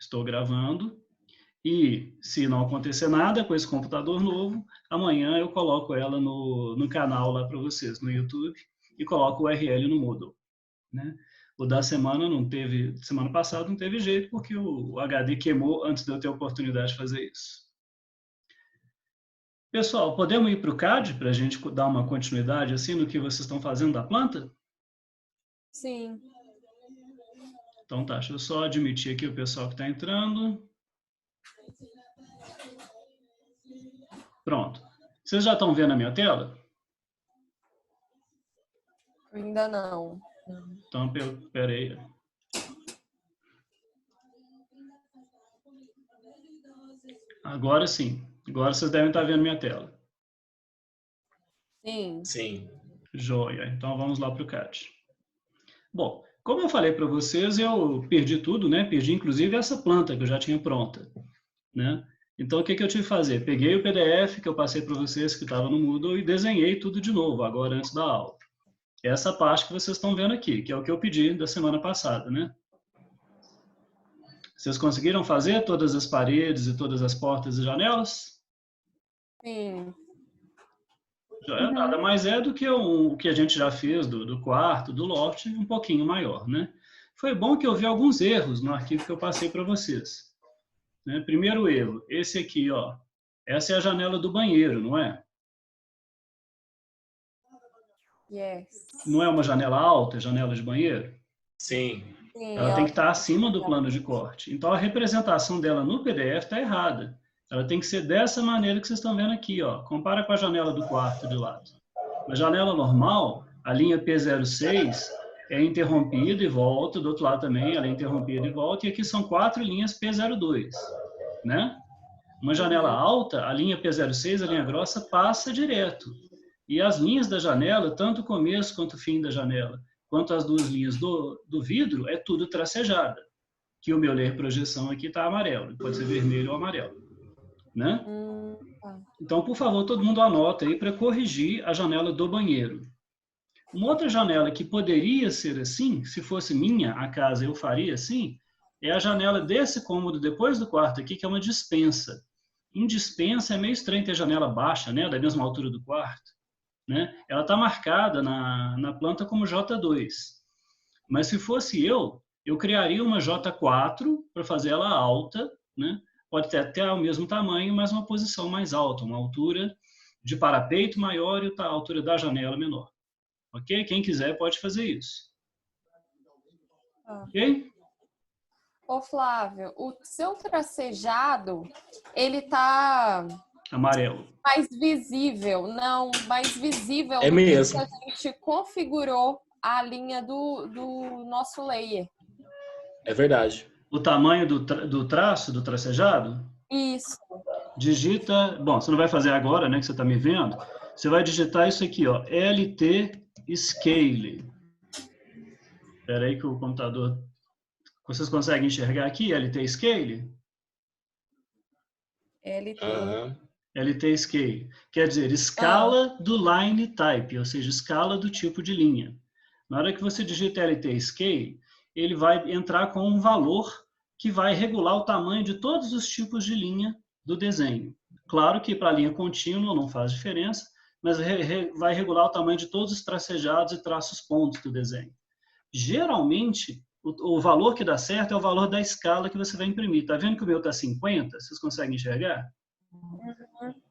estou gravando. E se não acontecer nada com esse computador novo, amanhã eu coloco ela no canal lá para vocês, no YouTube, e coloco o URL no Moodle, né? O da semana não teve, semana passada não teve jeito, porque o HD queimou antes de eu ter a oportunidade de fazer isso. Pessoal, podemos ir para o CAD para a gente dar uma continuidade assim no que vocês estão fazendo da planta? Sim. Então tá, deixa eu só admitir aqui o pessoal que está entrando. Pronto. Vocês já estão vendo a minha tela? Ainda não. Então, peraí. Agora sim. Agora vocês devem estar vendo minha tela. Sim. Sim. Joia. Então vamos lá para o CAD. Bom, como eu falei para vocês, eu perdi tudo, né? Perdi inclusive essa planta que eu já tinha pronta, né? Então o que eu tive que fazer? Peguei o PDF que eu passei para vocês que estava no Moodle e desenhei tudo de novo, agora antes da aula. Essa parte que vocês estão vendo aqui, que é o que eu pedi da semana passada, né? Vocês conseguiram fazer todas as paredes e todas as portas e janelas? Sim. Nada mais é do que o que a gente já fez do quarto, do loft, um pouquinho maior, né? Foi bom que eu vi alguns erros no arquivo que eu passei para vocês. Né? Primeiro erro, esse aqui, ó. Essa é a janela do banheiro, não é? Yes. Não é uma janela alta, janela de banheiro? Sim. Sim, Ela tem que estar acima do plano de corte. Então, a representação dela no PDF está errada. Ela tem que ser dessa maneira que vocês estão vendo aqui, ó. Compara com a janela do quarto de lado. Na janela normal, a linha P06 é interrompida e volta, do outro lado também ela é interrompida e volta, e aqui são 4 linhas P02, né? Uma janela alta, a linha P06, a linha grossa, passa direto. E as linhas da janela, tanto o começo quanto o fim da janela, quanto as duas linhas do vidro, é tudo tracejada. Que o meu ler projeção aqui está amarelo, pode ser vermelho ou amarelo, né? Então, por favor, todo mundo anota aí para corrigir a janela do banheiro. Uma outra janela que poderia ser assim, se fosse minha, a casa eu faria assim, é a janela desse cômodo depois do quarto aqui, que é uma despensa. Em despensa é meio estranho ter janela baixa, né, da mesma altura do quarto, né? Ela está marcada na planta como J2. Mas se fosse eu criaria uma J4 para fazer ela alta, né? Pode ter até o mesmo tamanho, mas uma posição mais alta, uma altura de parapeito maior e a altura da janela menor. Ok? Quem quiser pode fazer isso. Ok? Ô, Flávio, o seu tracejado, ele tá Amarelo. mais visível. Não, mais visível É do mesmo. que a gente configurou a linha do nosso layer. É verdade. O tamanho do traço, do tracejado? Isso. Digita... Bom, você não vai fazer agora, né, que você está me vendo. Você vai digitar isso aqui, ó. LT Scale. Espera aí que o computador... Vocês conseguem enxergar aqui, LT Scale? LT. LT Scale. Quer dizer, escala do line type, ou seja, escala do tipo de linha. Na hora que você digita LT Scale, ele vai entrar com um valor que vai regular o tamanho de todos os tipos de linha do desenho. Claro que para a linha contínua não faz diferença, mas vai regular o tamanho de todos os tracejados e traços pontos do desenho. Geralmente, o valor que dá certo é o valor da escala que você vai imprimir. Está vendo que o meu está 50? Vocês conseguem enxergar?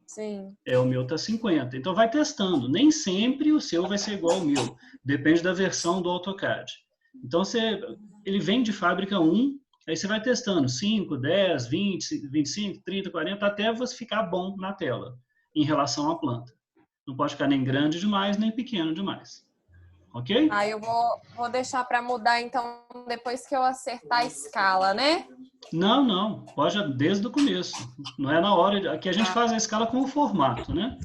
Sim. O meu está 50. Então, vai testando. Nem sempre o seu vai ser igual ao meu. Depende da versão do AutoCAD. Então, ele vem de fábrica 1, aí você vai testando 5, 10, 20, 25, 30, 40, até você ficar bom na tela, em relação à planta. Não pode ficar nem grande demais, nem pequeno demais. Ok? Aí eu vou deixar para mudar, então, depois que eu acertar a escala, né? Não. Pode desde o começo. Não é na hora. Aqui a gente faz a escala com o formato, né?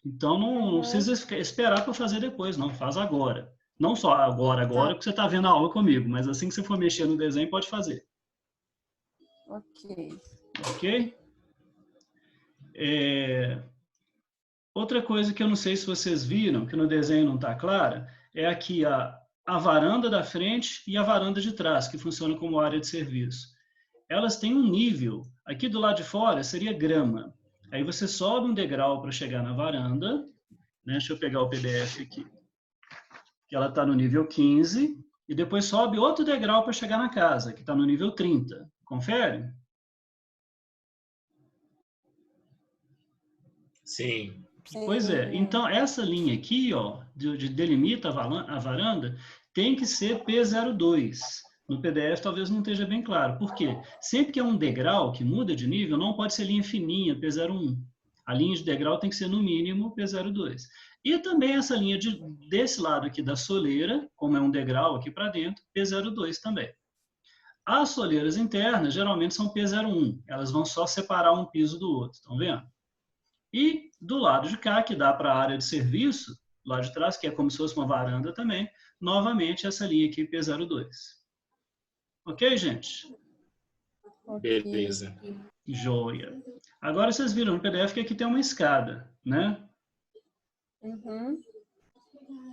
Então, não precisa esperar para fazer depois, não. Faz agora. Não só agora, porque você está vendo a aula comigo, mas assim que você for mexer no desenho, pode fazer. Ok. Ok? Outra coisa que eu não sei se vocês viram, que no desenho não está clara, é aqui a varanda da frente e a varanda de trás, que funciona como área de serviço. elas têm um nível. Aqui do lado de fora seria grama. Aí você sobe um degrau para chegar na varanda, né? Deixa eu pegar o PDF aqui. Que ela está no nível 15, e depois sobe outro degrau para chegar na casa, que está no nível 30. Confere? Sim. Pois é. Então, essa linha aqui, ó, de delimita a varanda, tem que ser P02. No PDF talvez não esteja bem claro. Por quê? Sempre que é um degrau que muda de nível, não pode ser linha fininha, P01. A linha de degrau tem que ser, no mínimo, P02. E também essa linha desse lado aqui da soleira, como é um degrau aqui para dentro, P02 também. As soleiras internas, geralmente, são P01. Elas vão só separar um piso do outro. Estão vendo? E do lado de cá, que dá para a área de serviço, do lado de trás, que é como se fosse uma varanda também, novamente essa linha aqui, P02. Ok, gente? Beleza. Joia. Agora vocês viram no PDF que aqui tem uma escada, né? Uhum.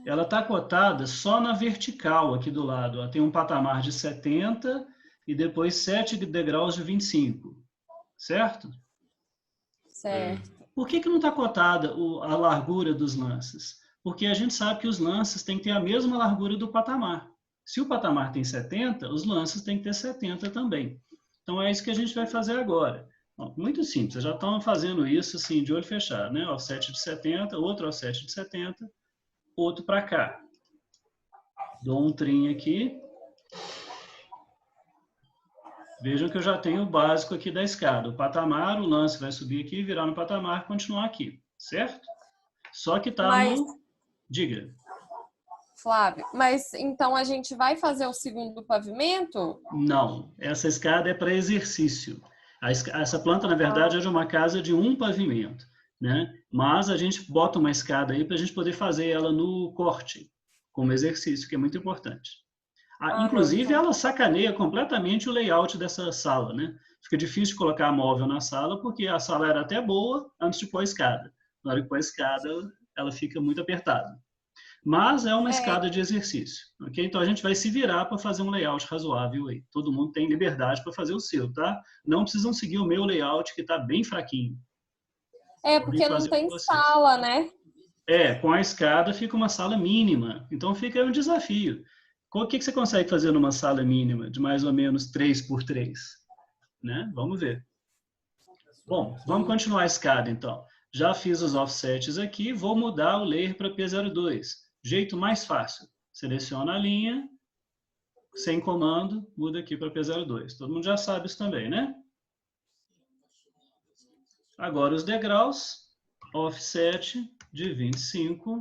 Ela está cotada só na vertical aqui do lado. Ela tem um patamar de 70 e depois 7 degraus de 25. Certo? Certo. Por que não está cotada a largura dos lances? Porque a gente sabe que os lances têm que ter a mesma largura do patamar. Se o patamar tem 70, os lances têm que ter 70 também. Então é isso que a gente vai fazer agora. Bom, muito simples, já estão fazendo isso assim, de olho fechado, né? Offset de 70, outro offset de 70, outro para cá. Dou um trim aqui. Vejam que eu já tenho o básico aqui da escada. O patamar, o lance vai subir aqui, virar no patamar e continuar aqui, certo? Só que está no... Diga. Flávio, mas então a gente vai fazer o segundo pavimento? Não, essa escada é para exercício. Essa planta, na verdade, é de uma casa de um pavimento, né? Mas a gente bota uma escada aí para a gente poder fazer ela no corte, como exercício, que é muito importante. Inclusive, ela sacaneia completamente o layout dessa sala, né? Fica difícil de colocar móvel na sala, porque a sala era até boa antes de pôr a escada. Na hora que pôr a escada, ela fica muito apertada. Mas é uma escada de exercício, ok? Então, a gente vai se virar para fazer um layout razoável aí. Todo mundo tem liberdade para fazer o seu, tá? Não precisam seguir o meu layout, que está bem fraquinho. Porque não tem sala, né? Com a escada fica uma sala mínima. Então, fica um desafio. O que você consegue fazer numa sala mínima de mais ou menos 3 por 3? Né? Vamos ver. Bom, vamos continuar a escada, então. Já fiz os offsets aqui, vou mudar o layer para P02. Jeito mais fácil. Seleciona a linha, sem comando, muda aqui para P02. Todo mundo já sabe isso também, né? Agora os degraus, offset de 25,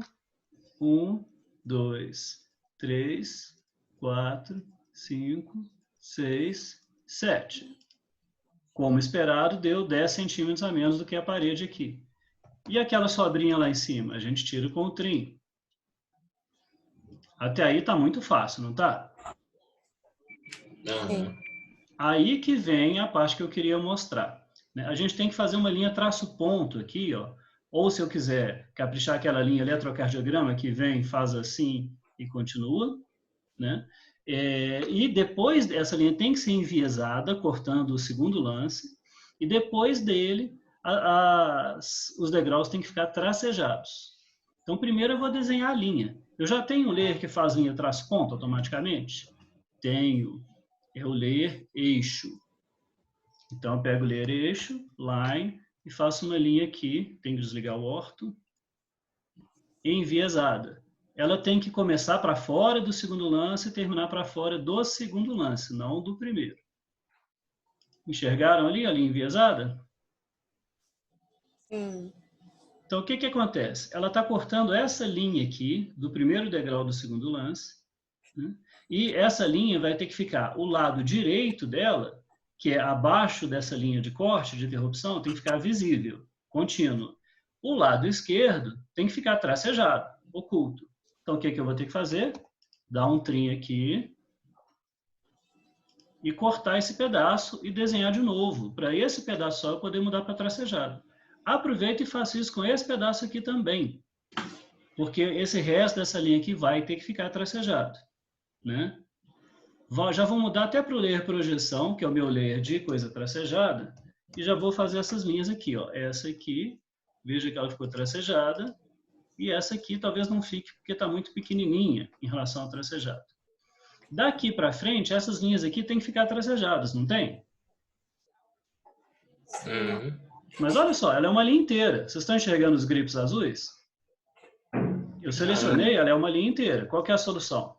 1, 2, 3, 4, 5, 6, 7. Como esperado, deu 10 centímetros a menos do que a parede aqui. E aquela sobrinha lá em cima? A gente tira com o trim. Até aí tá muito fácil, não tá? Uhum. Aí que vem a parte que eu queria mostrar. A gente tem que fazer uma linha traço-ponto aqui, ó. Ou se eu quiser caprichar aquela linha eletrocardiograma que vem, faz assim e continua, né? E depois essa linha tem que ser enviesada, cortando o segundo lance, e depois dele os degraus têm que ficar tracejados. Então, primeiro eu vou desenhar a linha. Eu já tenho um layer que faz linha traço-ponto automaticamente? Tenho. É o layer eixo. Então, eu pego o layer eixo, line, e faço uma linha aqui, tem que desligar o orto, enviesada. Ela tem que começar para fora do segundo lance e terminar para fora do segundo lance, não do primeiro. Enxergaram ali a linha enviesada? Sim. Então, o que que acontece? Ela está cortando essa linha aqui, do primeiro degrau do segundo lance, né? E essa linha vai ter que ficar, o lado direito dela, que é abaixo dessa linha de corte, de interrupção, tem que ficar visível, contínuo. O lado esquerdo tem que ficar tracejado, oculto. Então, o que que eu vou ter que fazer? Dar um trim aqui e cortar esse pedaço e desenhar de novo, para esse pedaço só eu poder mudar para tracejado. Aproveito e faço isso com esse pedaço aqui também, porque esse resto dessa linha aqui vai ter que ficar tracejado, né? Já vou mudar até para o layer projeção, que é o meu layer de coisa tracejada, e já vou fazer essas linhas aqui, ó. Essa aqui, veja que ela ficou tracejada, e essa aqui talvez não fique, porque está muito pequenininha em relação ao tracejado. Daqui para frente, essas linhas aqui têm que ficar tracejadas, não tem? Uhum. Mas olha só, ela é uma linha inteira. Vocês estão enxergando os gripos azuis? Eu selecionei, ela é uma linha inteira. Qual que é a solução?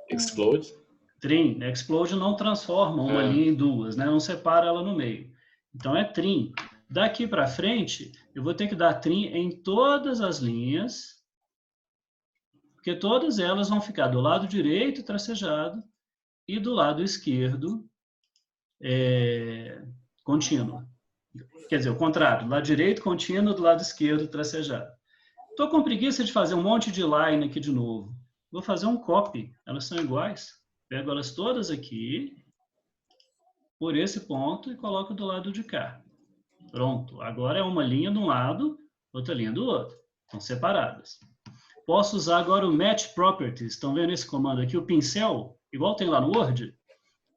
Explode. Trim. Explode não transforma uma linha em duas, né? Não separa ela no meio. Então é trim. Daqui para frente, eu vou ter que dar trim em todas as linhas, porque todas elas vão ficar do lado direito tracejado e do lado esquerdo contínuo. Quer dizer, o contrário, do lado direito contínuo, do lado esquerdo tracejado. Estou com preguiça de fazer um monte de line aqui de novo. Vou fazer um copy, elas são iguais. Pego elas todas aqui, por esse ponto, e coloco do lado de cá. Pronto, agora é uma linha de um lado, outra linha do outro. Estão separadas. Posso usar agora o Match Properties. Estão vendo esse comando aqui? O pincel, igual tem lá no Word,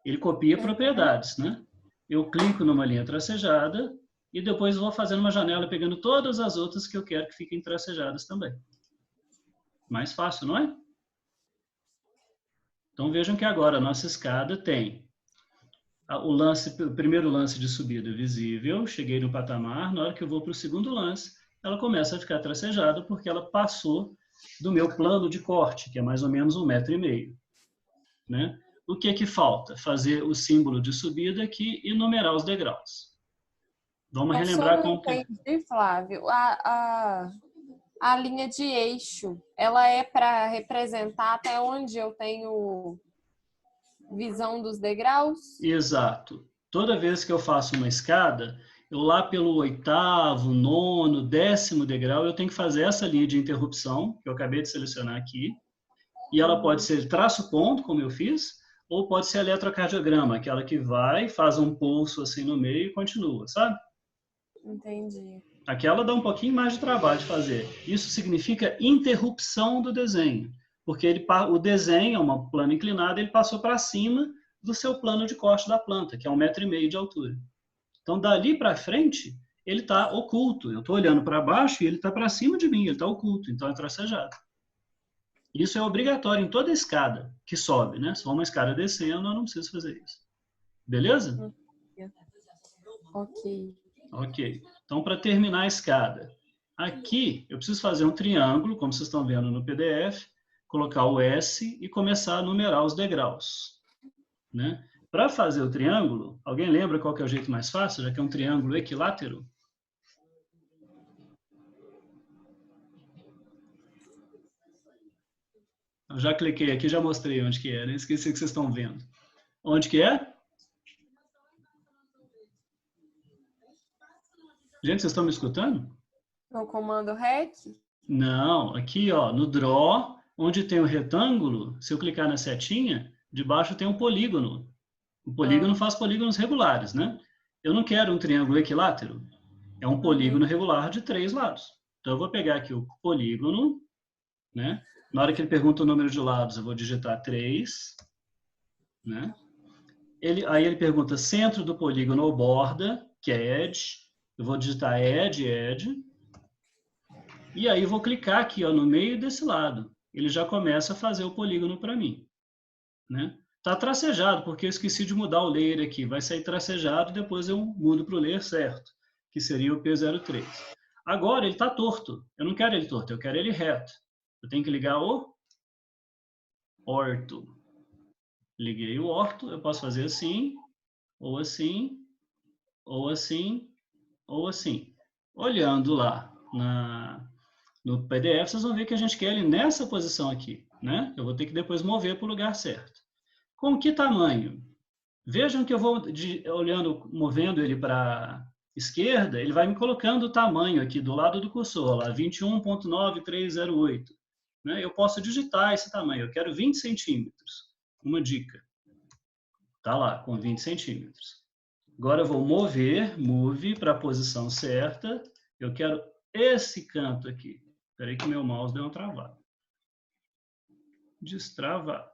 ele copia propriedades, né? Eu clico numa linha tracejada e depois vou fazendo uma janela pegando todas as outras que eu quero que fiquem tracejadas também. Mais fácil, não é? Então vejam que agora a nossa escada tem o primeiro lance de subida visível, cheguei no patamar, na hora que eu vou para o segundo lance, ela começa a ficar tracejada porque ela passou do meu plano de corte, que é mais ou menos 1,5 m. Né? O que que falta? Fazer o símbolo de subida aqui e numerar os degraus. Vamos relembrar como que... Entendi, Flávio. A linha de eixo, ela é para representar até onde eu tenho visão dos degraus? Exato. Toda vez que eu faço uma escada, eu lá pelo 8º, 9º, 10º degrau, eu tenho que fazer essa linha de interrupção, que eu acabei de selecionar aqui, e ela pode ser traço-ponto, como eu fiz, ou pode ser eletrocardiograma, aquela que vai, faz um pulso assim no meio e continua, sabe? Entendi. Aquela dá um pouquinho mais de trabalho de fazer. Isso significa interrupção do desenho, porque o desenho é uma plano inclinado, ele passou para cima do seu plano de corte da planta, que é 1,5 m de altura. Então, dali para frente, ele está oculto. Eu estou olhando para baixo e ele está para cima de mim, ele está oculto, então é tracejado. Isso é obrigatório em toda escada que sobe, né? Se for uma escada descendo, eu não preciso fazer isso. Beleza? Ok. Ok. Então, para terminar a escada, aqui eu preciso fazer um triângulo, como vocês estão vendo no PDF, colocar o S e começar a numerar os degraus. Né? Para fazer o triângulo, alguém lembra qual que é o jeito mais fácil, já que é um triângulo equilátero? Eu já cliquei aqui, já mostrei onde que é, né? Esqueci que vocês estão vendo. Onde que é? Gente, vocês estão me escutando? No comando REC? Não, aqui ó, no Draw, onde tem o retângulo, se eu clicar na setinha, debaixo tem um polígono. O polígono faz polígonos regulares, né? Eu não quero um triângulo equilátero. É um polígono regular de 3 lados. Então eu vou pegar aqui o polígono, né? Na hora que ele pergunta o número de lados, eu vou digitar 3, né? Aí ele pergunta centro do polígono ou borda, que é edge. Eu vou digitar edge, edge. E aí eu vou clicar aqui ó, no meio desse lado. Ele já começa a fazer o polígono para mim. Né? Tá tracejado, porque eu esqueci de mudar o layer aqui. Vai sair tracejado, depois eu mudo para o layer certo, que seria o P03. Agora ele está torto. Eu não quero ele torto, eu quero ele reto. Eu tenho que ligar o orto. Liguei o orto, eu posso fazer assim, ou assim, ou assim, ou assim. Olhando lá no PDF, vocês vão ver que a gente quer ele nessa posição aqui, né? Eu vou ter que depois mover para o lugar certo. Com que tamanho? Vejam que eu vou movendo ele para a esquerda, ele vai me colocando o tamanho aqui do lado do cursor, lá, 21.9308. Né? Eu posso digitar esse tamanho, eu quero 20 centímetros. Uma dica. Tá lá, com 20 centímetros. Agora eu vou move para a posição certa. Eu quero esse canto aqui. Espera aí que meu mouse deu uma travada. Destravar.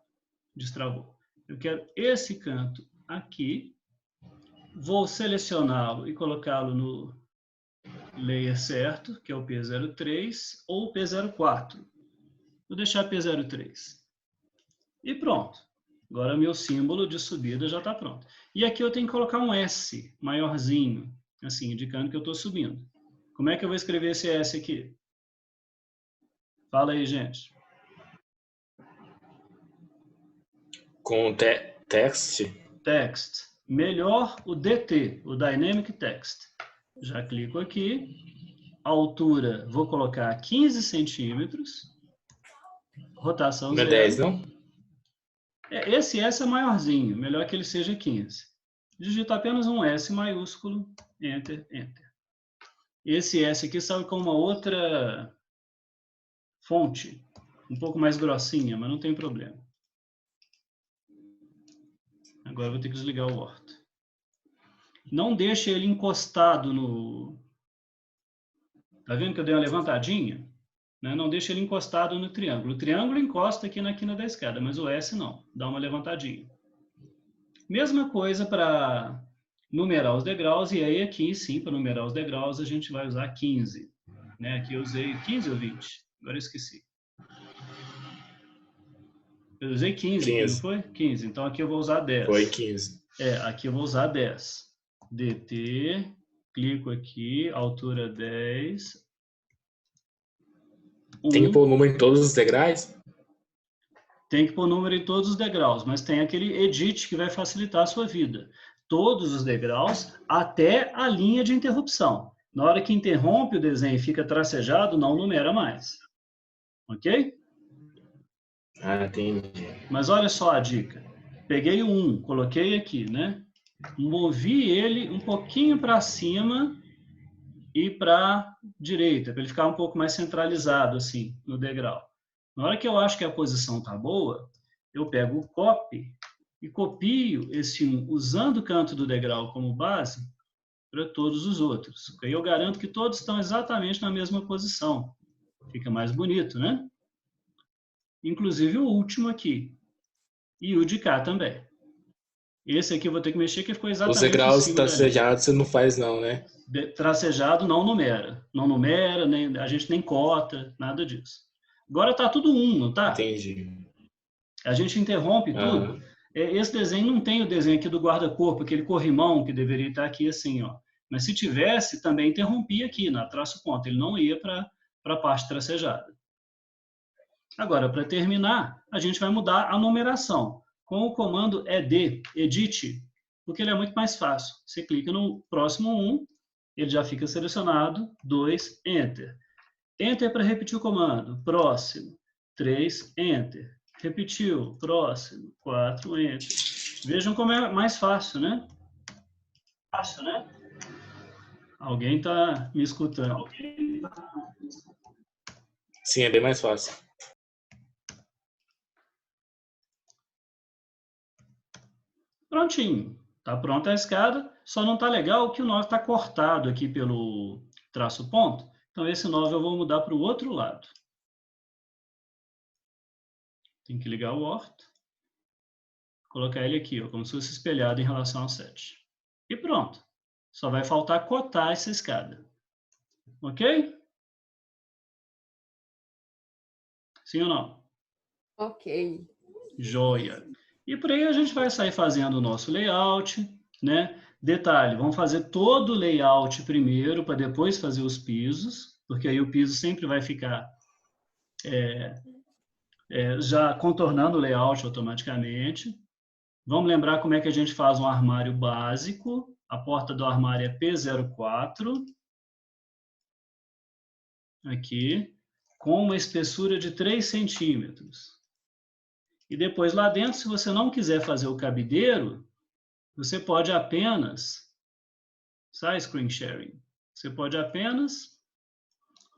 destravou. Eu quero esse canto aqui, vou selecioná-lo e colocá-lo no layer certo, que é o P03, ou P04. Vou deixar P03. E pronto. Agora meu símbolo de subida já está pronto. E aqui eu tenho que colocar um S maiorzinho, assim, indicando que eu estou subindo. Como é que eu vou escrever esse S aqui? Fala aí, gente. Com text. Text. Melhor o DT, o Dynamic Text. Já clico aqui. Altura, vou colocar 15 centímetros. Rotação Não é 0. 10, não? Esse S é maiorzinho. Melhor que ele seja 15. Digito apenas um S maiúsculo. Enter, Enter. Esse S aqui sai com uma outra fonte. Um pouco mais grossinha, mas não tem problema. Agora eu vou ter que desligar o Word. Não deixe ele encostado no... Tá vendo que eu dei uma levantadinha? Né? Não deixe ele encostado no triângulo. O triângulo encosta aqui na quina da escada, mas o S não. Dá uma levantadinha. Mesma coisa para numerar os degraus. E aí aqui, sim, para numerar os degraus, a gente vai usar 15. Né? Aqui eu usei 15 ou 20? Agora eu esqueci. Eu usei 15 aqui, não foi? 15. Então aqui eu vou usar 10. Foi 15. Aqui eu vou usar 10. DT, clico aqui, altura 10. Tem que pôr o número em todos os degraus? Tem que pôr número em todos os degraus, mas tem aquele edit que vai facilitar a sua vida. Todos os degraus até a linha de interrupção. Na hora que interrompe o desenho e fica tracejado, não numera mais. Ok? Ah, entendi. Mas olha só a dica. Peguei o 1, coloquei aqui, né? Movi ele um pouquinho para cima e para a direita, para ele ficar um pouco mais centralizado assim no degrau. Na hora que eu acho que a posição está boa, eu pego o copy e copio esse 1, usando o canto do degrau como base para todos os outros. Aí eu garanto que todos estão exatamente na mesma posição. Fica mais bonito, né? Inclusive o último aqui. E o de cá também. Esse aqui eu vou ter que mexer, que ficou exatamente os degraus em cima tracejados você não faz não, né? Tracejado não numera. Não numera, nem, a gente nem cota, nada disso. Agora tá tudo 1, não tá? Entendi. A gente interrompe tudo. Esse desenho não tem o desenho aqui do guarda-corpo, aquele corrimão que deveria estar aqui assim, ó. Mas se tivesse, também interrompia aqui, na traço ponto. Ele não ia para a parte tracejada. Agora, para terminar, a gente vai mudar a numeração com o comando ED, Edit, porque ele é muito mais fácil. Você clica no próximo 1, ele já fica selecionado, 2, Enter. Enter para repetir o comando, próximo, 3, Enter. Repetiu, próximo, 4, Enter. Vejam como é mais fácil, né? Fácil, né? Alguém está me escutando. Sim, é bem mais fácil. Prontinho. Está pronta a escada, só não está legal que o nó está cortado aqui pelo traço ponto. Então, esse nó eu vou mudar para o outro lado. Tem que ligar o Word. Colocar ele aqui, ó, como se fosse espelhado em relação ao 7. E pronto. Só vai faltar cotar essa escada. Ok? Sim ou não? Ok. Joia. E por aí a gente vai sair fazendo o nosso layout, né? Detalhe, vamos fazer todo o layout primeiro, para depois fazer os pisos, porque aí o piso sempre vai ficar já contornando o layout automaticamente. Vamos lembrar como é que a gente faz um armário básico. A porta do armário é P04. Aqui, com uma espessura de 3 centímetros. E depois lá dentro, se você não quiser fazer o cabideiro, você pode apenas, sai screen sharing, você pode apenas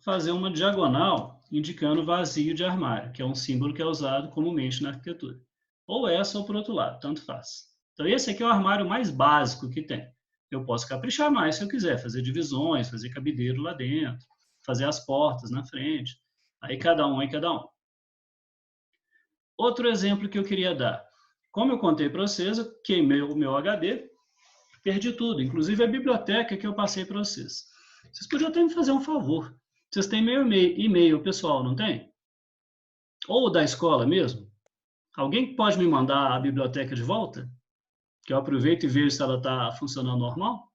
fazer uma diagonal indicando vazio de armário, que é um símbolo que é usado comumente na arquitetura. Ou essa ou para o outro lado, tanto faz. Então esse aqui é o armário mais básico que tem. Eu posso caprichar mais se eu quiser, fazer divisões, fazer cabideiro lá dentro, fazer as portas na frente. Aí cada um. Outro exemplo que eu queria dar. Como eu contei para vocês, eu queimei o meu HD, perdi tudo, inclusive a biblioteca que eu passei para vocês. Vocês podiam até me fazer um favor. Vocês têm meu e-mail pessoal, não tem? Ou da escola mesmo? Alguém pode me mandar a biblioteca de volta? Que eu aproveito e vejo se ela está funcionando normal?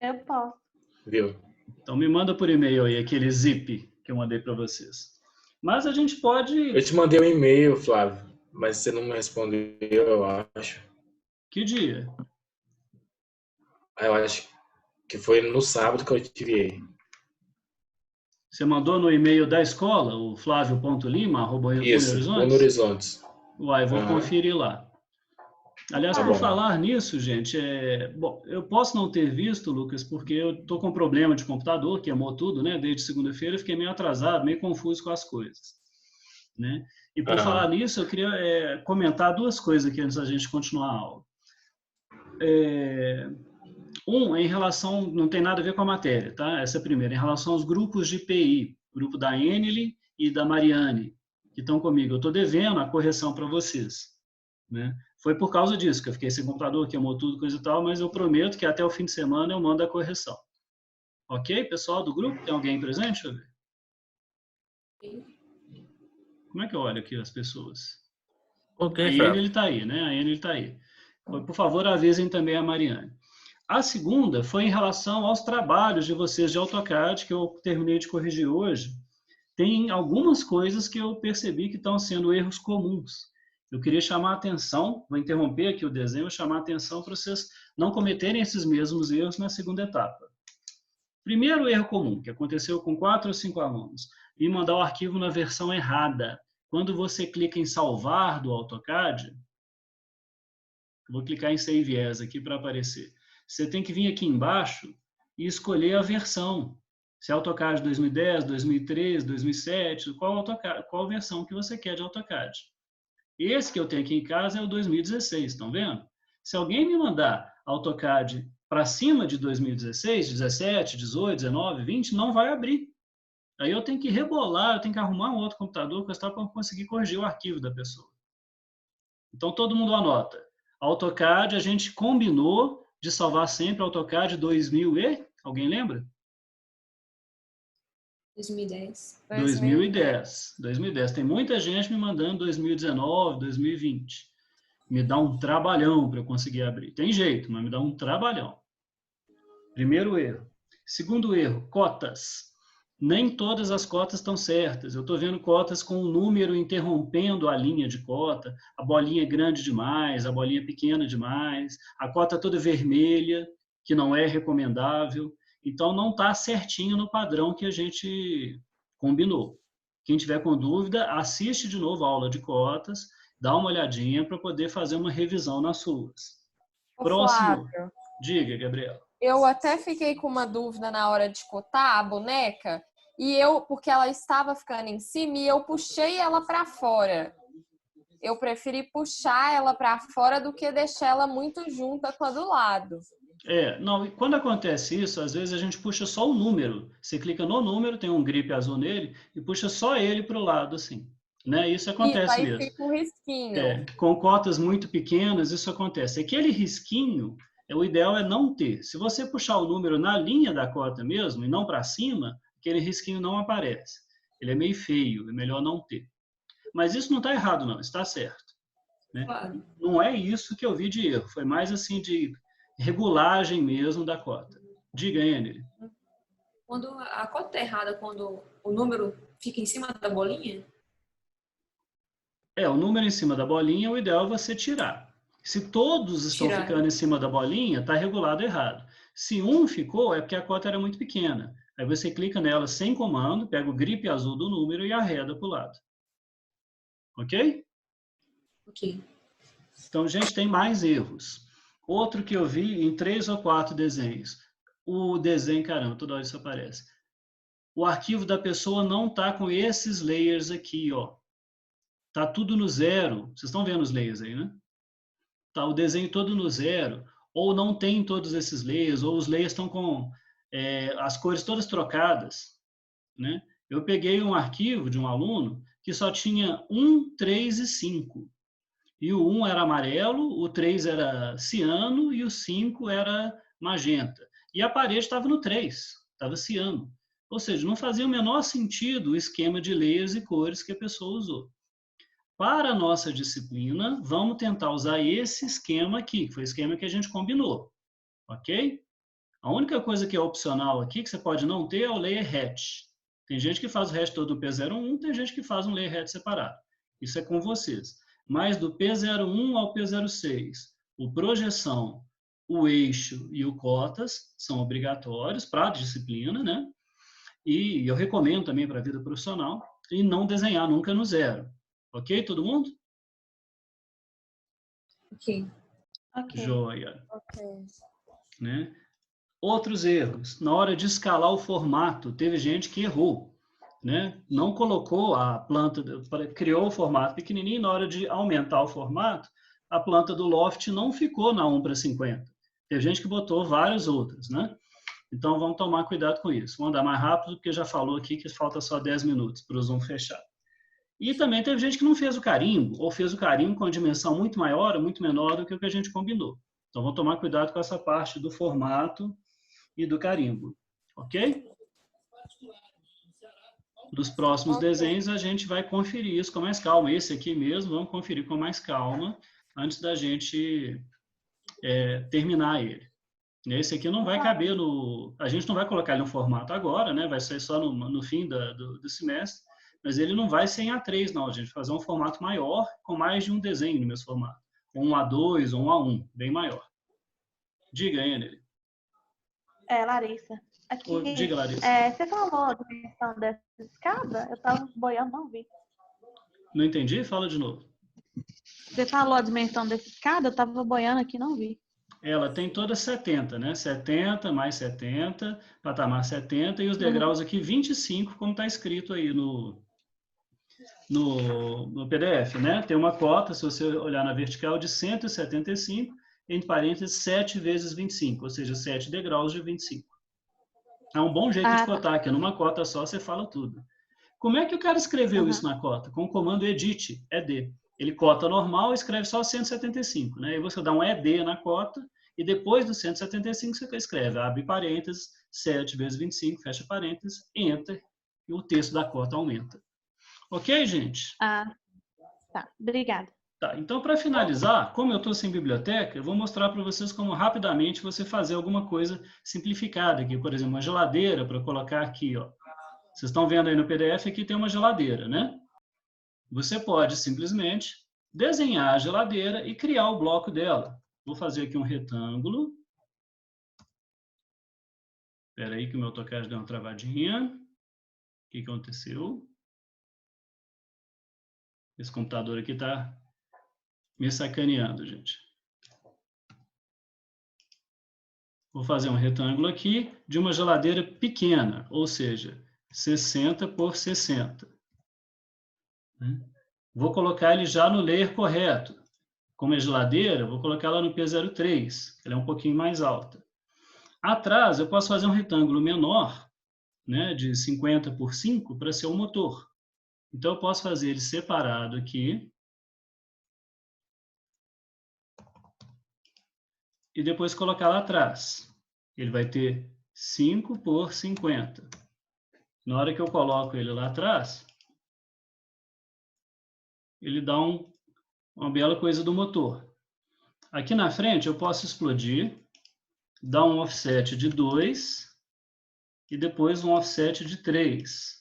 Eu posso. Viu? Então me manda por e-mail aí aquele zip que eu mandei para vocês. Mas a gente pode... Eu te mandei um e-mail, Flávio, mas você não me respondeu, eu acho. Que dia? Eu acho que foi no sábado que eu te enviei. Você mandou no e-mail da escola, o Isso, flávio.lima@unihorizontes? Horizontes. Uai, vou Aham. conferir lá. Aliás, Tá por bom. falar nisso, gente, bom, eu posso não ter visto, Lucas, porque eu estou com problema de computador, queimou tudo, né? Desde segunda-feira, eu fiquei meio atrasado, meio confuso com as coisas, né? E por falar Aham. nisso, eu queria comentar duas coisas aqui antes da gente continuar a aula. Em relação, não tem nada a ver com a matéria, tá? Essa é a primeira, em relação aos grupos de PI, grupo da Enely e da Mariane, que estão comigo. Eu estou devendo a correção para vocês, né? Foi por causa disso que eu fiquei sem computador, queimou tudo, coisa e tal, mas eu prometo que até o fim de semana eu mando a correção. Ok, pessoal do grupo? Tem alguém presente? Deixa eu ver. Como é que eu olho aqui as pessoas? Ok, A Flávio. Enely está aí, né? A Enely está aí. Por favor, avisem também a Mariane. A segunda foi em relação aos trabalhos de vocês de AutoCAD, que eu terminei de corrigir hoje. Tem algumas coisas que eu percebi que estão sendo erros comuns. Eu queria chamar a atenção, vou interromper aqui o desenho, vou chamar a atenção para vocês não cometerem esses mesmos erros na segunda etapa. Primeiro erro comum, que aconteceu com 4 ou 5 alunos, me mandar o arquivo na versão errada. Quando você clica em salvar do AutoCAD, eu vou clicar em Save As aqui para aparecer. Você tem que vir aqui embaixo e escolher a versão. Se é AutoCAD 2010, 2013, 2007, qual versão que você quer de AutoCAD. Esse que eu tenho aqui em casa é o 2016, estão vendo? Se alguém me mandar AutoCAD para cima de 2016, 17, 18, 19, 20, não vai abrir. Aí eu tenho que rebolar, eu tenho que arrumar um outro computador para conseguir corrigir o arquivo da pessoa. Então todo mundo anota. AutoCAD, a gente combinou de salvar sempre AutoCAD 2000 e... Alguém lembra? 2010. 2010. Tem muita gente me mandando 2019, 2020. Me dá um trabalhão para eu conseguir abrir. Tem jeito, mas me dá um trabalhão. Primeiro erro. Segundo erro, cotas. Nem todas as cotas estão certas. Eu estou vendo cotas com um número interrompendo a linha de cota. A bolinha é grande demais, a bolinha é pequena demais. A cota toda vermelha, que não é recomendável. Então, não está certinho no padrão que a gente combinou. Quem tiver com dúvida, assiste de novo a aula de cotas, dá uma olhadinha para poder fazer uma revisão nas suas. Próximo. Flávio, Diga, Gabriela. eu até fiquei com uma dúvida na hora de cotar a boneca, porque ela estava ficando em cima e eu puxei ela para fora. Eu preferi puxar ela para fora do que deixar ela muito junta com a do lado. Não, quando acontece isso, às vezes a gente puxa só o número. Você clica no número, tem um grip azul nele, e puxa só ele para o lado, assim. Né? Isso acontece aí mesmo. fica um risquinho. Com cotas muito pequenas, isso acontece. Aquele risquinho, o ideal é não ter. Se você puxar o número na linha da cota mesmo, e não para cima, aquele risquinho não aparece. Ele é meio feio, é melhor não ter. Mas isso não está errado, não, está certo. Né? Claro. Não é isso que eu vi de erro, foi mais assim de regulagem mesmo da cota. Diga, Enel. Quando a cota tá errada, quando o número fica em cima da bolinha? O número em cima da bolinha, o ideal é você tirar. Se todos estão ficando em cima da bolinha, está regulado errado. Se um ficou, é porque a cota era muito pequena. Aí você clica nela sem comando, pega o grip azul do número e arreda para o lado. Ok? Ok. Então, gente, tem mais erros. Outro que eu vi em 3 ou 4 desenhos. O desenho, caramba, toda hora isso aparece. O arquivo da pessoa não está com esses layers aqui, ó. Tá tudo no zero. Vocês estão vendo os layers aí, né? Tá o desenho todo no zero. Ou não tem todos esses layers, ou os layers estão com as cores todas trocadas, né? Eu peguei um arquivo de um aluno que só tinha 1, 3 e 5. E o 1 era amarelo, o 3 era ciano e o 5 era magenta. E a parede estava no 3, estava ciano. Ou seja, não fazia o menor sentido o esquema de layers e cores que a pessoa usou. Para a nossa disciplina, vamos tentar usar esse esquema aqui, que foi o esquema que a gente combinou, ok? A única coisa que é opcional aqui, que você pode não ter, é o layer hatch. Tem gente que faz o hatch todo no P01, tem gente que faz um layer hatch separado. Isso é com vocês. Mas do P01 ao P06, o projeção, o eixo e o cotas são obrigatórios para a disciplina, né? E eu recomendo também para a vida profissional, e não desenhar nunca no zero. Ok, todo mundo? Ok. Ok. Joia. Ok. Né? Outros erros. Na hora de escalar o formato, teve gente que errou. Né? Não colocou a planta, criou o formato pequenininho, na hora de aumentar o formato, a planta do loft não ficou na 1:50. Teve gente que botou várias outras. Né? Então, vamos tomar cuidado com isso. Vamos andar mais rápido, porque já falou aqui que falta só 10 minutos para o Zoom fechar. E também teve gente que não fez o carimbo, ou fez o carimbo com a dimensão muito maior ou muito menor do que o que a gente combinou. Então, vamos tomar cuidado com essa parte do formato e do carimbo. Ok? Dos próximos desenhos, a gente vai conferir isso com mais calma. Esse aqui mesmo, vamos conferir com mais calma, antes da gente terminar ele. Esse aqui não vai caber no... A gente não vai colocar ele no formato agora, né? Vai ser só no fim do semestre, mas ele não vai ser em A3, não. A gente vai fazer um formato maior, com mais de um desenho no mesmo formato. Ou um A2, ou um A1, bem maior. Diga, Enel. Larissa. Aqui, Diga, Larissa. você falou a dimensão dessa escada? Eu estava boiando, não vi. Não entendi? Fala de novo. Você falou a dimensão dessa escada? Eu estava boiando aqui, não vi. Ela tem toda 70, né? 70 mais 70, patamar 70, e os degraus aqui 25, como está escrito aí no PDF, né? Tem uma cota, se você olhar na vertical, de 175, entre parênteses, 7 vezes 25, ou seja, 7 degraus de 25. É um bom jeito de cotar, que numa cota só você fala tudo. Como é que o cara escreveu isso na cota? Com o comando edit, ED. Ele cota normal e escreve só 175, né? E você dá um ED na cota, e depois do 175 você escreve, abre parênteses, 7 vezes 25, fecha parênteses, enter, e o texto da cota aumenta. Ok, gente? Tá. Obrigada. Tá, então para finalizar, como eu estou sem biblioteca, eu vou mostrar para vocês como rapidamente você fazer alguma coisa simplificada aqui. Por exemplo, uma geladeira para colocar aqui, ó. Vocês estão vendo aí no PDF, aqui tem uma geladeira, né? Você pode simplesmente desenhar a geladeira e criar o bloco dela. Vou fazer aqui um retângulo. Espera aí que o meu AutoCAD deu uma travadinha. O que aconteceu? Esse computador aqui está me sacaneando, gente. Vou fazer um retângulo aqui de uma geladeira pequena, ou seja, 60 por 60. Vou colocar ele já no layer correto. Como é geladeira, vou colocar ela no P03, ela é um pouquinho mais alta. Atrás, eu posso fazer um retângulo menor, né, de 50 por 5, para ser o motor. Então, eu posso fazer ele separado aqui. E depois colocar lá atrás. Ele vai ter 5 por 50. Na hora que eu coloco ele lá atrás, ele dá uma bela coisa do motor. Aqui na frente eu posso explodir, dar um offset de 2 e depois um offset de 3.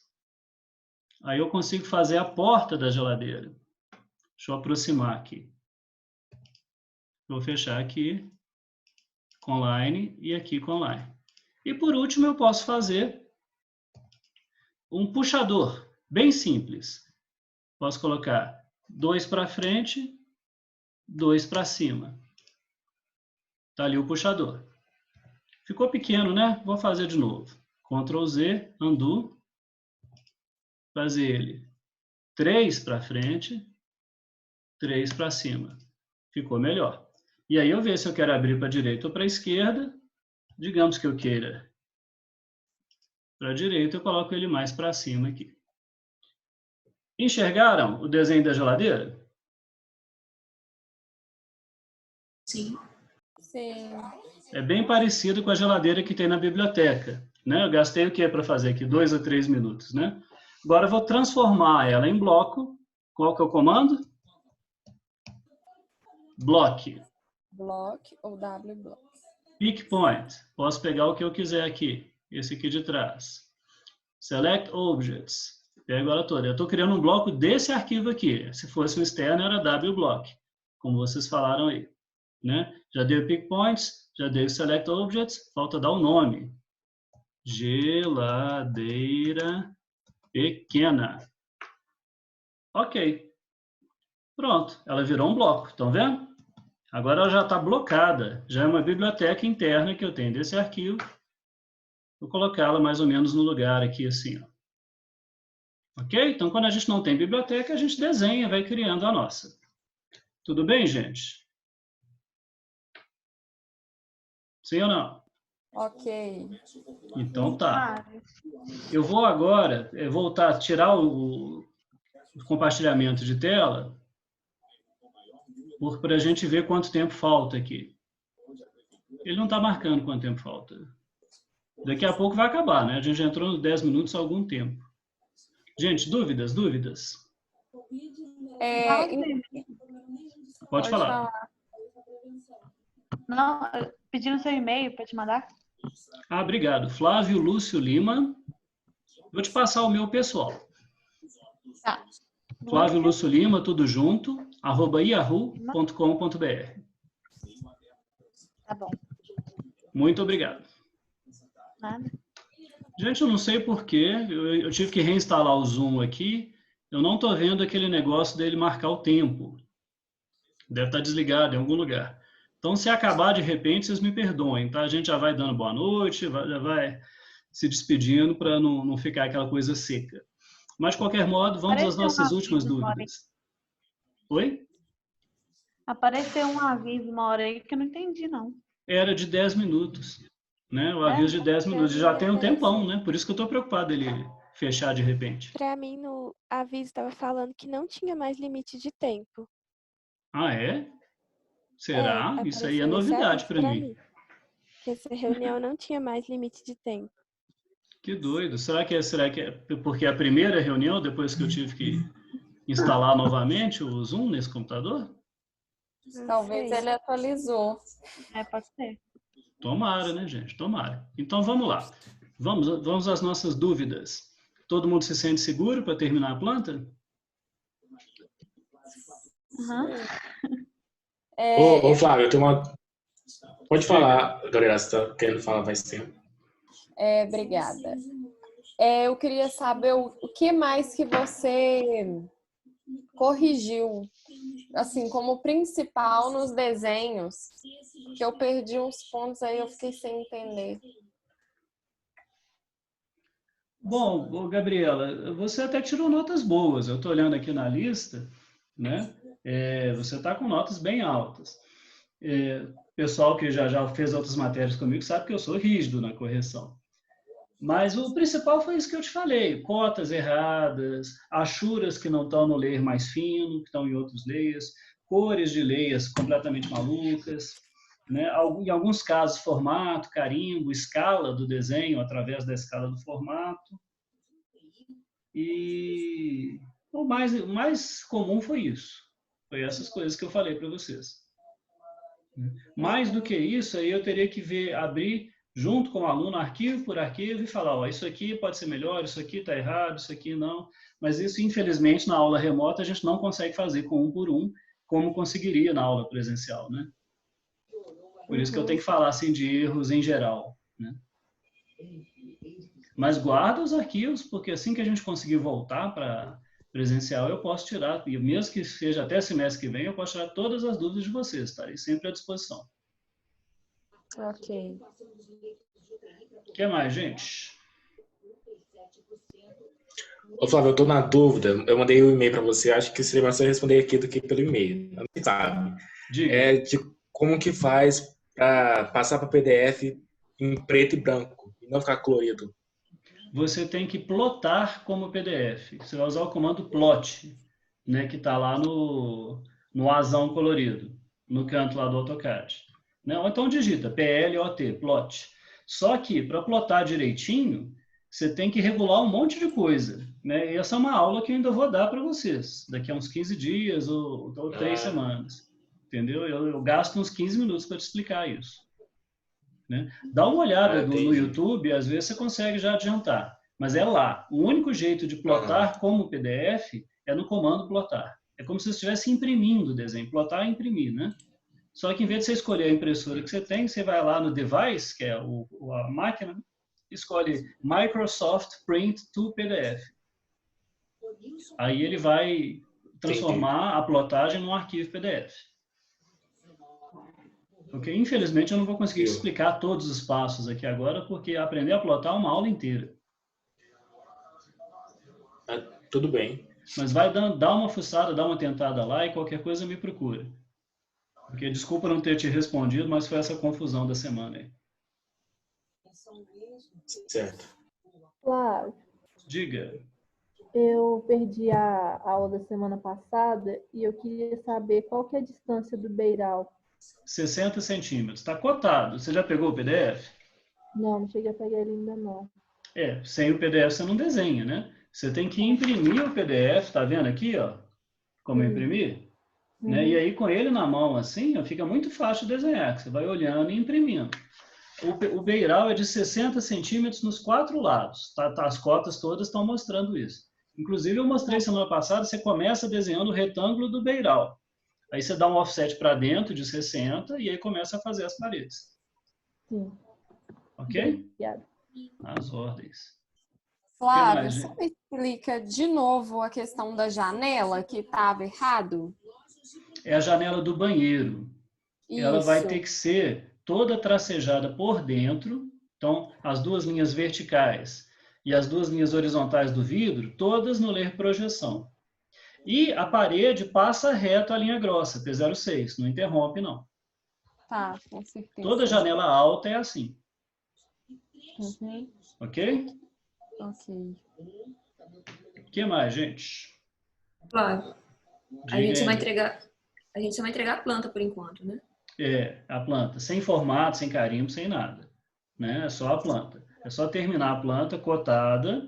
Aí eu consigo fazer a porta da geladeira. Deixa eu aproximar aqui. Vou fechar aqui com line e aqui com line. E por último eu posso fazer um puxador, bem simples. Posso colocar 2 para frente, 2 para cima. Está ali o puxador. Ficou pequeno, né? Vou fazer de novo. Ctrl Z, undo. Fazer ele 3 para frente, 3 para cima. Ficou melhor. E aí eu vejo se eu quero abrir para a direita ou para a esquerda. Digamos que eu queira para a direita, eu coloco ele mais para cima aqui. Enxergaram o desenho da geladeira? Sim. Sim. É bem parecido com a geladeira que tem na biblioteca, né? Eu gastei o que para fazer aqui? 2 a 3 minutos, né? Agora eu vou transformar ela em bloco. Qual que é o comando? Block. Block ou wblock. Pick point. Posso pegar o que eu quiser aqui. Esse aqui de trás. Select objects. Pego ela toda. Eu estou criando um bloco desse arquivo aqui. Se fosse um externo, era wblock, como vocês falaram aí, né? Já dei o pick points, já dei o select objects, falta dar o nome. Geladeira pequena. Ok. Pronto, ela virou um bloco, estão vendo? Agora ela já está blocada. Já é uma biblioteca interna que eu tenho desse arquivo. Vou colocá-la mais ou menos no lugar aqui assim, ó. Ok? Então, quando a gente não tem biblioteca, a gente desenha, vai criando a nossa. Tudo bem, gente? Sim ou não? Ok. Então tá. Eu vou agora voltar a tirar o compartilhamento de tela para a gente ver quanto tempo falta aqui. Ele não está marcando quanto tempo falta. Daqui a pouco vai acabar, né? A gente já entrou nos 10 minutos há algum tempo. Gente, dúvidas? Pode falar. Não, pedindo seu e-mail para te mandar. Ah, obrigado. Flávio Lúcio Lima. Vou te passar o meu pessoal. Tá. Flávio Lúcio Lima, tudo junto, @yahoo.com.br. Tá bom. Muito obrigado. Nada. Gente, eu não sei porquê, eu tive que reinstalar o Zoom aqui, eu não estou vendo aquele negócio dele marcar o tempo. Deve estar desligado em algum lugar. Então, se acabar de repente, vocês me perdoem, tá? A gente já vai dando boa noite, já vai se despedindo para não ficar aquela coisa seca. Mas, de qualquer modo, vamos às nossas últimas dúvidas. Oi? Apareceu um aviso uma hora aí que eu não entendi, não. Era de 10 minutos. Né? O aviso de 10 minutos. Já tem um tempão, né? Por isso que eu estou preocupado ele fechar de repente. Para mim, no aviso estava falando que não tinha mais limite de tempo. Ah, é? Será? Isso aí é novidade para mim. Que essa reunião não tinha mais limite de tempo. Que doido. Será que é porque a primeira reunião, depois que eu tive que instalar novamente o Zoom nesse computador? Talvez ele atualizou. Pode ser. Tomara, né, gente? Tomara. Então, vamos lá. Vamos às nossas dúvidas. Todo mundo se sente seguro para terminar a planta? Uhum. Ô, Flávio, eu tenho uma... Pode falar, galera, você está querendo falar mais tempo. Obrigada. Eu queria saber o que mais que você corrigiu, assim, como principal nos desenhos, que eu perdi uns pontos aí, eu fiquei sem entender. Bom, Gabriela, você até tirou notas boas. Eu estou olhando aqui na lista, né? Você está com notas bem altas. Pessoal que já fez outras matérias comigo sabe que eu sou rígido na correção. Mas o principal foi isso que eu te falei. Cotas erradas, achuras que não estão no layer mais fino, que estão em outros layers, cores de layers completamente malucas, né? Em alguns casos, formato, carimbo, escala do desenho através da escala do formato. E o mais comum foi isso. Foi essas coisas que eu falei para vocês. Mais do que isso, aí eu teria que abrir junto com o aluno, arquivo por arquivo, e falar, ó, isso aqui pode ser melhor, isso aqui está errado, isso aqui não. Mas isso, infelizmente, na aula remota, a gente não consegue fazer com um por um, como conseguiria na aula presencial, né? Por isso que eu tenho que falar, assim, de erros em geral, né? Mas guarda os arquivos, porque assim que a gente conseguir voltar para presencial, eu posso tirar, e mesmo que seja até semestre que vem, eu posso tirar todas as dúvidas de vocês, tá? E sempre à disposição. Ok. O que mais, gente? Ô, Flávio, eu tô na dúvida. Eu mandei um e-mail para você. Acho que seria mais você responder aqui do que pelo e-mail. Não sabe. Diga. De como que faz para passar para PDF em preto e branco e não ficar colorido. Você tem que plotar como PDF. Você vai usar o comando plot, né, que está lá no azão colorido. no canto lá do AutoCAD. Né? Ou então digita PLOT, plot. Só que para plotar direitinho, você tem que regular um monte de coisa. Né? E essa é uma aula que eu ainda vou dar para vocês, daqui a uns 15 dias ou 3 semanas. Entendeu? Eu gasto uns 15 minutos para te explicar isso. Né? Dá uma olhada no YouTube, às vezes você consegue já adiantar. Mas é lá. O único jeito de plotar como PDF é no comando plotar. É como se você estivesse imprimindo o desenho. Plotar é imprimir, né? Só que em vez de você escolher a impressora que você tem, você vai lá no device, que é a máquina, né? Escolhe Microsoft Print to PDF. Aí ele vai transformar a plotagem num arquivo PDF. Ok? Infelizmente eu não vou conseguir explicar todos os passos aqui agora, porque aprender a plotar é uma aula inteira. Tudo bem. Mas vai dar uma fuçada, dá uma tentada lá e qualquer coisa me procura. Porque desculpa não ter te respondido, mas foi essa confusão da semana aí. Certo. Flávio, Diga. eu perdi a aula da semana passada e eu queria saber qual que é a distância do beiral. 60 centímetros. Está cotado. Você já pegou o PDF? Não cheguei a pegar ele ainda não. Sem o PDF você não desenha, né? Você tem que imprimir o PDF, tá vendo aqui, ó? Como eu imprimi? Né? E aí, com ele na mão, assim, ó, fica muito fácil de desenhar, que você vai olhando e imprimindo. O beiral é de 60 centímetros nos 4 lados. Tá, as cotas todas estão mostrando isso. Inclusive, eu mostrei semana passada, você começa desenhando o retângulo do beiral. Aí você dá um offset para dentro de 60 e aí começa a fazer as paredes. Sim. Ok? Obrigada. As ordens. Flávio, você me explica de novo a questão da janela que estava errado? É a janela do banheiro. Isso. Ela vai ter que ser toda tracejada por dentro. Então, as duas linhas verticais e as duas linhas horizontais do vidro, todas no ler projeção. E a parede passa reto a linha grossa, P06, não interrompe, não. Tá, com certeza. Toda janela alta é assim. Uhum. Ok? Ok. O que mais, gente? Flávio, a Diga gente só vai aí. entregar a planta por enquanto, né? A planta, sem formato, sem carimbo, sem nada. Né? É só a planta. É só terminar a planta cotada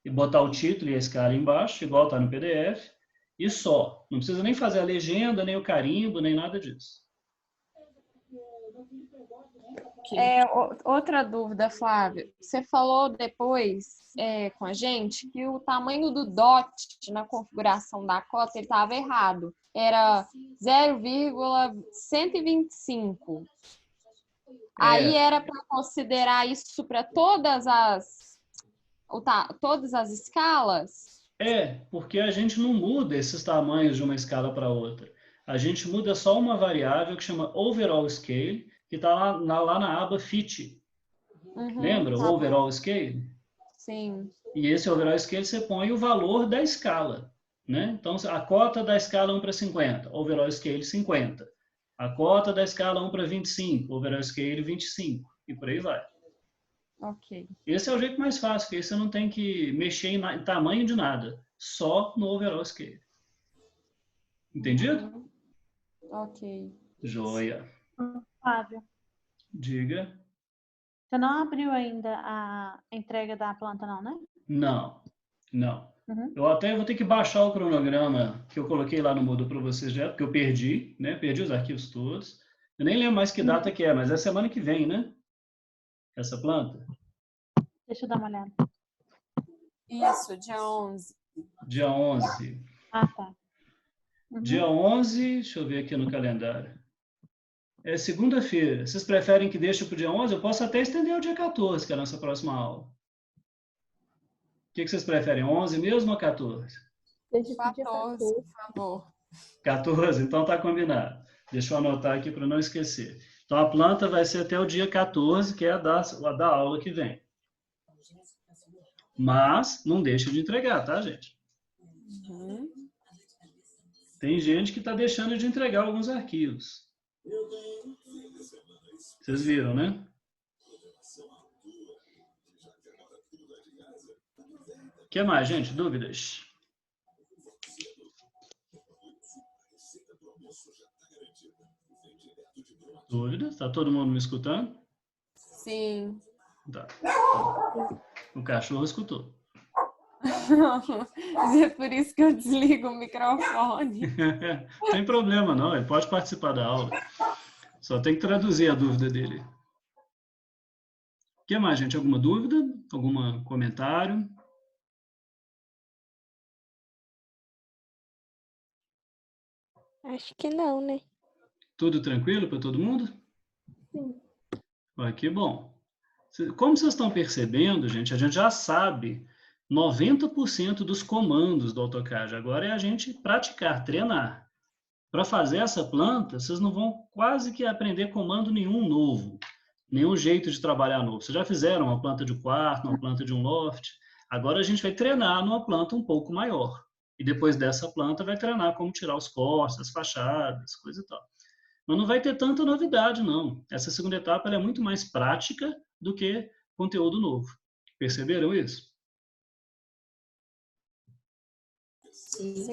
e botar o título e a escala embaixo, igual está no PDF, e só. Não precisa nem fazer a legenda, nem o carimbo, nem nada disso. Outra dúvida, Flávio. Você falou depois com a gente que o tamanho do dot na configuração da cota estava errado. Era 0,125. Aí era para considerar isso para todas as escalas? Porque a gente não muda esses tamanhos de uma escala para outra. A gente muda só uma variável que chama Overall Scale, que está lá na aba Fit. Lembra? O Overall Scale? Sim. E esse Overall Scale você põe o valor da escala. Né? Então, a cota da escala 1 para 50, Overall Scale 50. A cota da escala 1 para 25, Overall Scale 25. E por aí vai. Ok. Esse é o jeito mais fácil, porque aí você não tem que mexer em tamanho de nada. Só no Overall Scale. Entendido? Ok. Joia. Flávio, Diga. você não abriu ainda a entrega da planta, não, né? Não. Uhum. Eu até vou ter que baixar o cronograma que eu coloquei lá no Moodle para vocês já, porque eu perdi, né? Perdi os arquivos todos. Eu nem lembro mais que data que é, mas é semana que vem, né? Essa planta. Deixa eu dar uma olhada. Isso, dia 11. Dia 11. Ah, tá. Uhum. Dia 11, deixa eu ver aqui no calendário. É segunda-feira. Vocês preferem que deixe para o dia 11? Eu posso até estender o dia 14, que é a nossa próxima aula. O que vocês preferem, 11 mesmo ou 14? Deixa pro dia 14, 14. por favor. 14, então tá combinado. Deixa eu anotar aqui para não esquecer. Então a planta vai ser até o dia 14, que é a da aula que vem. Mas não deixe de entregar, tá, gente? Uhum. Tem gente que está deixando de entregar alguns arquivos. Vocês viram, né? O que mais, gente? Dúvidas? dúvidas? Está todo mundo me escutando? Sim. Tá. O cachorro escutou. É por isso que eu desligo o microfone. Não tem problema, não. Ele pode participar da aula. Só tem que traduzir a dúvida dele. O que mais, gente? Alguma dúvida? Algum comentário? Acho que não, né? Tudo tranquilo para todo mundo? Sim. Olha, que bom. Como vocês estão percebendo, gente, a gente já sabe 90% dos comandos do AutoCAD. Agora é a gente praticar, treinar. Para fazer essa planta, vocês não vão quase que aprender comando nenhum novo, nenhum jeito de trabalhar novo. Vocês já fizeram uma planta de quarto, uma planta de um loft. Agora a gente vai treinar numa planta um pouco maior. E depois dessa planta vai treinar como tirar os cortes, as fachadas, coisa e tal. Mas não vai ter tanta novidade, não. Essa segunda etapa ela é muito mais prática do que conteúdo novo. Perceberam isso? Sim.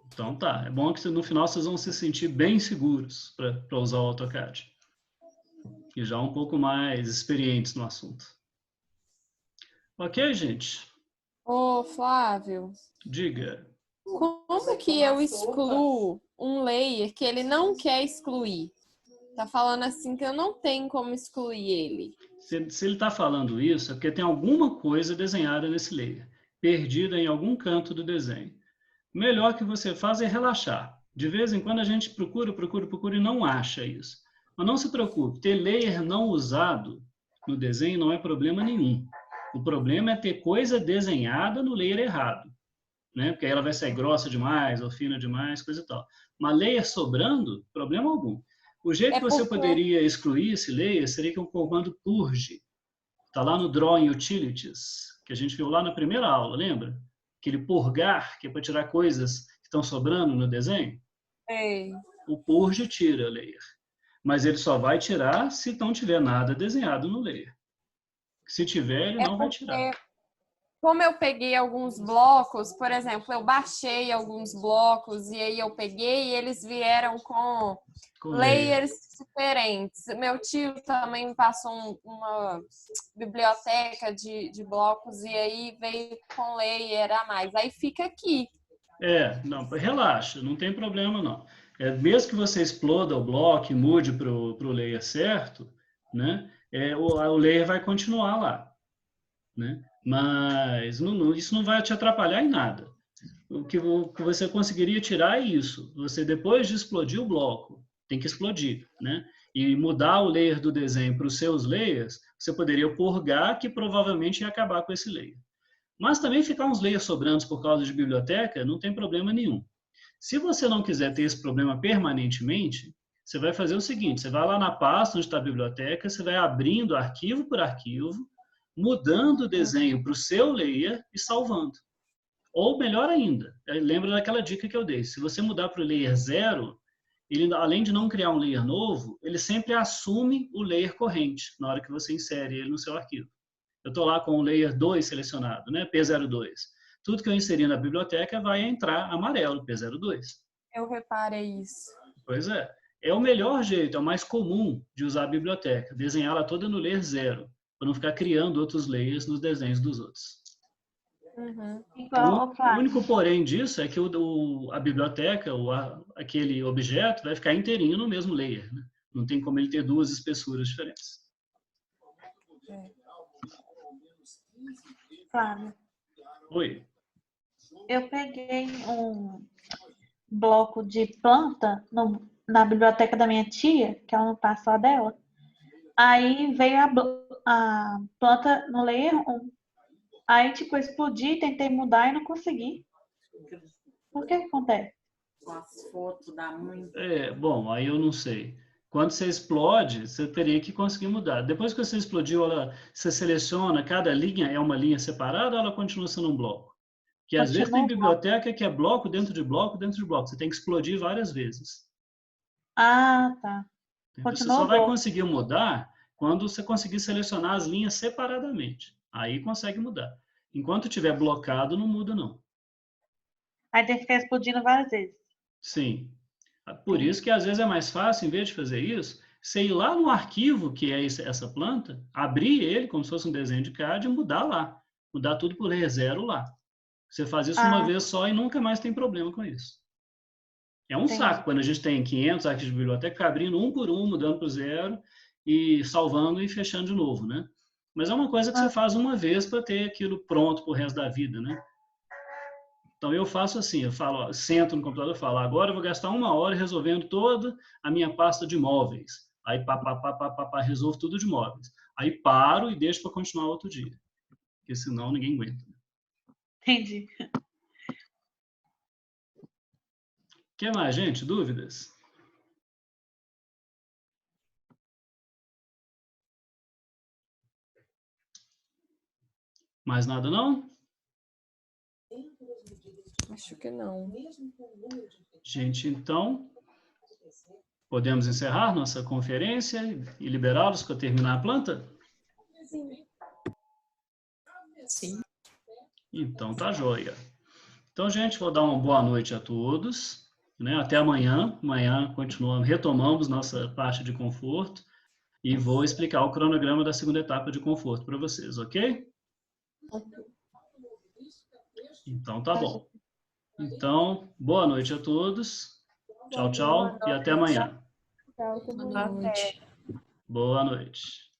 Então tá, é bom que no final vocês vão se sentir bem seguros para usar o AutoCAD. E já um pouco mais experientes no assunto. Ok, gente? Ô, Flávio, Diga. como que eu excluo um layer que ele não quer excluir? Tá falando assim que eu não tenho como excluir ele. Se ele está falando isso, é porque tem alguma coisa desenhada nesse layer, perdida em algum canto do desenho. O melhor que você faz é relaxar. De vez em quando a gente procura e não acha isso. Mas não se preocupe, ter layer não usado no desenho não é problema nenhum. O problema é ter coisa desenhada no layer errado, né? Porque aí ela vai sair grossa demais ou fina demais, coisa e tal. Mas layer sobrando, problema algum. O jeito que você poderia excluir esse layer seria com o comando purge. Está lá no Drawing Utilities, que a gente viu lá na primeira aula, lembra? Aquele purgar, que é para tirar coisas que estão sobrando no desenho. Ei. O purge tira o layer. Mas ele só vai tirar se não tiver nada desenhado no layer. Se tiver, ele não vai tirar. Como eu peguei alguns blocos, por exemplo, eu baixei alguns blocos e aí eu peguei e eles vieram com layers diferentes. Meu tio também me passou uma biblioteca de blocos e aí veio com layer a mais. Aí fica aqui. Não, relaxa, não tem problema não. Mesmo que você exploda o bloco e mude para o layer certo, né? O layer vai continuar lá, né? Mas isso não vai te atrapalhar em nada. O que você conseguiria tirar é isso. Você, depois de explodir o bloco, tem que explodir, né? E mudar o layer do desenho para os seus layers, você poderia purgar, que provavelmente ia acabar com esse layer. Mas também ficar uns layers sobrando por causa de biblioteca, não tem problema nenhum. Se você não quiser ter esse problema permanentemente, você vai fazer o seguinte, você vai lá na pasta onde está a biblioteca, você vai abrindo arquivo por arquivo, mudando o desenho para o seu layer e salvando. Ou melhor ainda, lembra daquela dica que eu dei, se você mudar para o layer 0, ele, além de não criar um layer novo, ele sempre assume o layer corrente na hora que você insere ele no seu arquivo. Eu estou lá com o layer 2 selecionado, né? P02. Tudo que eu inserir na biblioteca vai entrar amarelo, P02. Eu reparei isso. Pois é. É o melhor jeito, é o mais comum de usar a biblioteca, desenhá-la toda no layer 0, para não ficar criando outros layers nos desenhos dos outros. Uhum. O único porém disso é que a biblioteca, aquele objeto, vai ficar inteirinho no mesmo layer, né? Não tem como ele ter duas espessuras diferentes. Flávia, Oi. eu peguei um bloco de planta na biblioteca da minha tia, que ela não passou a dela. Aí veio a planta no layer 1. Aí, tipo, eu explodi, tentei mudar e não consegui. Por que acontece? Com as fotos dá muito. Bom, aí eu não sei. Quando você explode, você teria que conseguir mudar. Depois que você explodiu, você seleciona, cada linha é uma linha separada ou ela continua sendo um bloco? Que às vezes tem biblioteca que é bloco dentro de bloco dentro de bloco. Você tem que explodir várias vezes. Ah, tá. Você só vai conseguir mudar quando você conseguir selecionar as linhas separadamente. Aí consegue mudar. Enquanto estiver blocado, não muda, não. Aí tem que ficar explodindo várias vezes. Sim. Por isso que às vezes é mais fácil, em vez de fazer isso, você ir lá no arquivo que é essa planta, abrir ele como se fosse um desenho de CAD e mudar lá. Mudar tudo por layer 0 lá. Você faz isso uma vez só e nunca mais tem problema com isso. É um saco quando a gente tem 500 arquivos de biblioteca, abrindo um por um, mudando para o 0 e salvando e fechando de novo, né? Mas é uma coisa que você faz uma vez para ter aquilo pronto para o resto da vida, né? Então eu faço assim, eu falo, ó, sento no computador e falo, agora eu vou gastar 1 hora resolvendo toda a minha pasta de móveis. Aí resolvo tudo de móveis. Aí paro e deixo para continuar outro dia. Porque senão ninguém aguenta. Entendi. O que mais, gente? Dúvidas? Mais nada, não? Acho que não. Gente, então, podemos encerrar nossa conferência e liberá-los para terminar a planta? Sim. Então, tá joia. Então, gente, vou dar uma boa noite a todos. Né? Até amanhã. Amanhã retomamos nossa parte de conforto e vou explicar o cronograma da segunda etapa de conforto para vocês, ok? Então, tá bom. Então, boa noite a todos. Tchau, tchau e até amanhã. Tchau, Boa noite. Boa noite.